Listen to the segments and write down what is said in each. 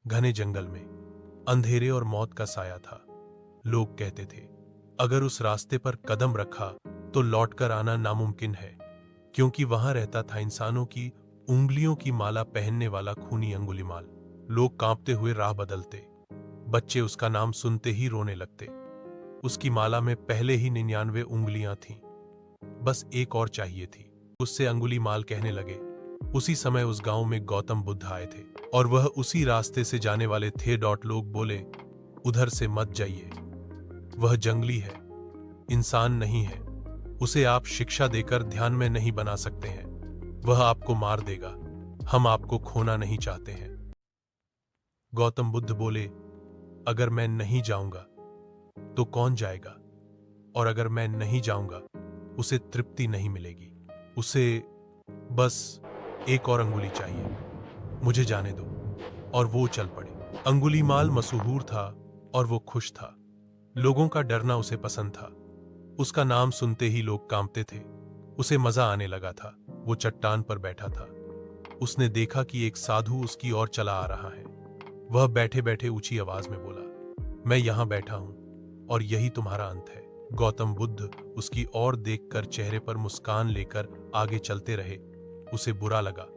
घने जंगल में अंधेरे और मौत का साया था। लोग कहते थे अगर उस रास्ते पर कदम रखा तो लौटकर आना नामुमकिन है, क्योंकि वहां रहता था इंसानों की उंगलियों की माला पहनने वाला खूनी अंगुलीमाल। लोग कांपते हुए राह बदलते, बच्चे उसका नाम सुनते ही रोने लगते। उसकी माला में पहले ही 99 उंगलियां थीं, बस एक और चाहिए थी। उससे अंगुलीमाल कहने लगे। उसी समय उस गांव में गौतम बुद्ध आए थे और वह उसी रास्ते से जाने वाले थे। लोग बोले उधर से मत जाइए, वह जंगली है, इंसान नहीं है, उसे आप शिक्षा देकर ध्यान में नहीं बना सकते हैं, वह आपको मार देगा, हम आपको खोना नहीं चाहते हैं। गौतम बुद्ध बोले अगर मैं नहीं जाऊंगा तो कौन जाएगा, और अगर मैं नहीं जाऊंगा उसे तृप्ति नहीं मिलेगी, उसे बस एक और अंगुली चाहिए, मुझे जाने दो। और वो चल पड़े। अंगुलीमाल मशहूर था और वो खुश था। लोगों का डरना उसे पसंद था। उसका नाम सुनते ही लोग कांपते थे। उसे मजा आने लगा था। वो चट्टान पर बैठा था। उसने देखा कि एक साधु उसकी ओर चला आ रहा है। वह बैठे बैठे ऊंची आवाज में बोला, मैं यहां बैठा हूं और यही तुम्हारा अंत है। गौतम बुद्ध उसकी ओर देखकर चेहरे पर मुस्कान लेकर आगे चलते रहे। उसे बुरा लगा।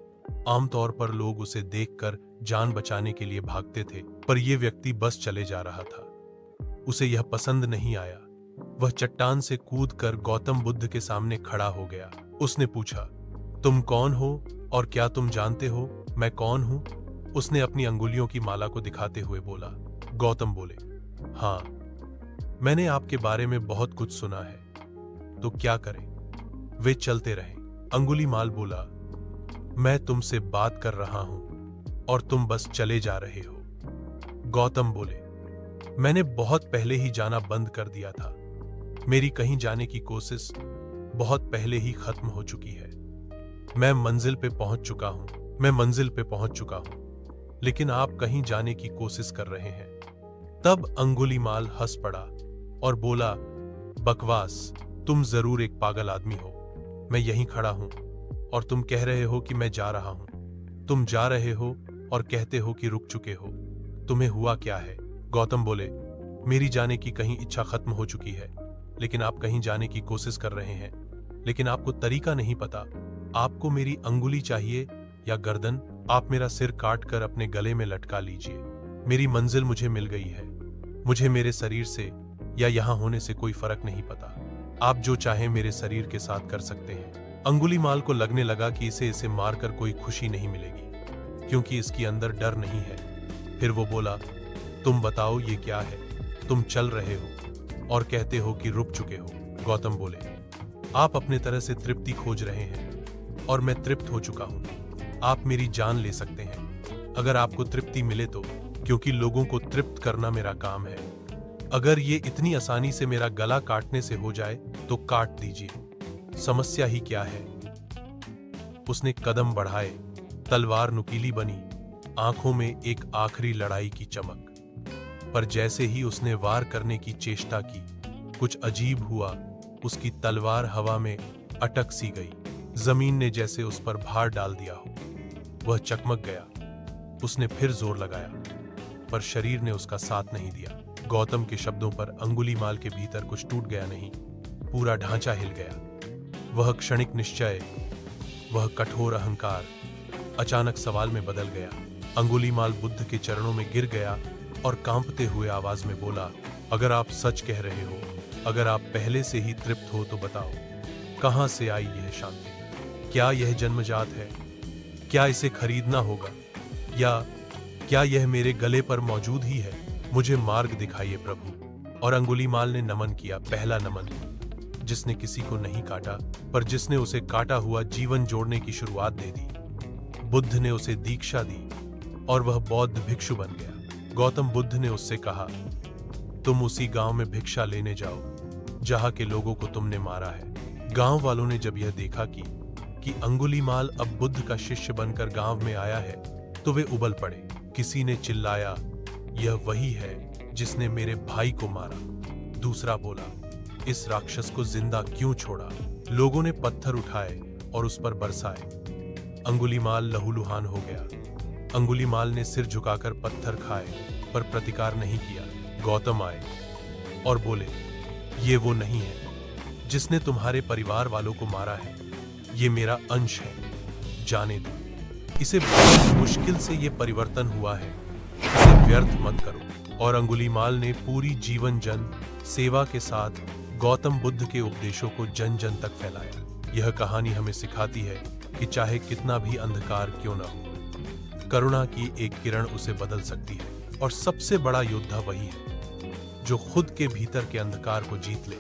आमतौर पर लोग उसे देखकर जान बचाने के लिए भागते थे, पर यह व्यक्ति बस चले जा रहा था। उसे यह पसंद नहीं आया। वह चट्टान से कूदकर गौतम बुद्ध के सामने खड़ा हो गया। उसने पूछा, तुम कौन हो और क्या तुम जानते हो मैं कौन हूं? उसने अपनी अंगुलियों की माला को दिखाते हुए बोला। गौतम बोले, हां, मैंने आपके बारे में बहुत कुछ सुना है, तो क्या करें? वे चलते रहे। अंगुलीमाल बोला, मैं तुमसे बात कर रहा हूं और तुम बस चले जा रहे हो। गौतम बोले, मैंने बहुत पहले ही जाना बंद कर दिया था। मेरी कहीं जाने की कोशिश बहुत पहले ही खत्म हो चुकी है। मैं मंजिल पे पहुंच चुका हूं, लेकिन आप कहीं जाने की कोशिश कर रहे हैं। तब अंगुलीमाल हंस पड़ा और बोला, बकवास, तुम जरूर एक पागल आदमी हो। मैं यहीं खड़ा हूं और तुम कह रहे हो कि मैं जा रहा हूं। तुम जा रहे हो और कहते हो कि रुक चुके हो। तुम्हें हुआ क्या है? गौतम बोले, मेरी जाने की कहीं इच्छा खत्म हो चुकी है, लेकिन आप कहीं जाने की कोशिश कर रहे हैं। लेकिन आपको तरीका नहीं पता। आपको मेरी अंगुली चाहिए या गर्दन? आप मेरा सिर काट कर अपने गले में लटका लीजिए। मेरी मंजिल मुझे मिल गई है। मुझे मेरे शरीर से या यहां होने से कोई फर्क नहीं पता। आप जो चाहें मेरे शरीर के साथ कर सकते हैं। अंगुलीमाल को लगने लगा कि इसे मारकर कोई खुशी नहीं मिलेगी, क्योंकि इसके अंदर डर नहीं है। फिर वो बोला, तुम बताओ ये क्या है? तुम चल रहे हो और कहते हो कि रुक चुके हो। गौतम बोले, आप अपने तरह से तृप्ति खोज रहे हैं और मैं तृप्त हो चुका हूं। आप मेरी जान ले सकते हैं अगर आपको तृप्ति मिले तो, क्योंकि लोगों को तृप्त करना मेरा काम है। अगर ये इतनी आसानी से मेरा गला काटने से हो जाए तो काट दीजिए। समस्या ही क्या है? उसने कदम बढ़ाए। तलवार नुकीली बनी, आंखों में एक आखिरी लड़ाई की चमक। पर जैसे ही उसने वार करने की चेष्टा की, कुछ अजीब हुआ। उसकी तलवार हवा में अटक सी गई। जमीन ने जैसे उस पर भार डाल दिया हो। वह चकमक गया। उसने फिर जोर लगाया, पर शरीर ने उसका साथ नहीं दिया। गौतम के शब्दों पर अंगुलीमाल के भीतर कुछ टूट गया नहीं, पूरा ढांचा हिल गया। वह क्षणिक निश्चय, वह कठोर अहंकार अचानक सवाल में बदल गया। अंगुलीमाल बुद्ध के चरणों में गिर गया और कांपते हुए आवाज में बोला, अगर आप सच कह रहे हो, अगर आप पहले से ही तृप्त हो तो बताओ, कहां से आई यह शांति? क्या यह जन्मजात है? क्या इसे खरीदना होगा? या क्या यह मेरे गले पर मौजूद ही है? मुझे मार्ग दिखाइए प्रभु। और अंगुलीमाल ने नमन किया, पहला नमन, जिसने किसी को नहीं काटा, पर जिसने उसे काटा हुआ जीवन जोड़ने की शुरुआत दे दी। बुद्ध ने उसे दीक्षा दी और वह बौद्ध भिक्षु बन गया। गौतम बुद्ध ने उससे कहा, तुम उसी गांव में भिक्षा लेने जाओ जहां के लोगों को तुमने मारा है। गांव वालों ने जब यह देखा कि अंगुलीमाल अब बुद्ध का शिष्य बनकर गांव में आया है, तो वे उबल पड़े। किसी ने चिल्लाया, यह वही है जिसने मेरे भाई को मारा। दूसरा बोला, इस राक्षस को जिंदा क्यों छोड़ा? लोगों ने पत्थर उठाए और उस पर बरसाए। अंगुलीमाल लहूलुहान हो गया। अंगुलीमाल ने सिर झुकाकर पत्थर खाए पर प्रतिकार नहीं किया। गौतम आए और बोले, ये वो नहीं है जिसने तुम्हारे परिवार वालों को मारा है, ये मेरा अंश है, जाने दो। इसे बहुत मुश्किल से ये परिवर्तन हुआ है, इसे व्यर्थ मत करो। और अंगुलीमाल ने पूरी जीवन जन सेवा के साथ गौतम बुद्ध के उपदेशों को जन जन तक फैलाया। यह कहानी हमें सिखाती है कि चाहे कितना भी अंधकार क्यों न हो, करुणा की एक किरण उसे बदल सकती है। और सबसे बड़ा योद्धा वही है जो खुद के भीतर के अंधकार को जीत ले।